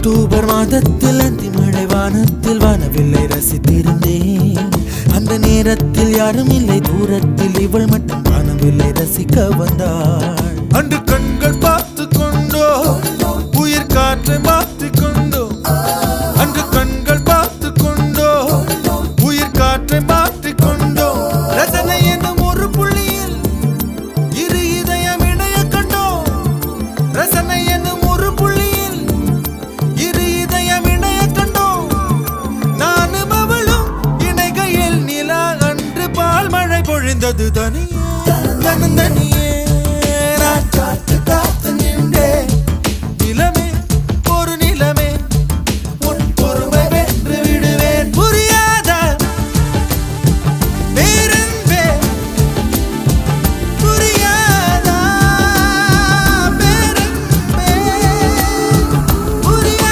October மாதத்தில் அந்தி மழை வானத்தில் வானவில்லை ரசித்திருந்தேன். அந்த நேரத்தில் யாரும் இல்லை தூரத்தில், இவள் மட்டும் வானவில்லை ரசிக்க வந்தாள். அன்று கண்கள் பார்த்து கொண்டோ உயிர் காற்றை மாற்றி கொண்டோ, அன்று கண்கள் பார்த்து கொண்டோ உயிர் காற்றை மாற்றி கொண்டோ. ரசனை என்னும் ஒரு புள்ளியில் இரு இதயம் இணைய கண்டோ. ரசனை என்னும் ஒரு புள்ளியில் இரு இதயம் இணைய கண்டோ. நானும் அவளும் இணைகையில் நிலா அன்று பால் மழை பொழிந்தது தனியே தனந்தனி.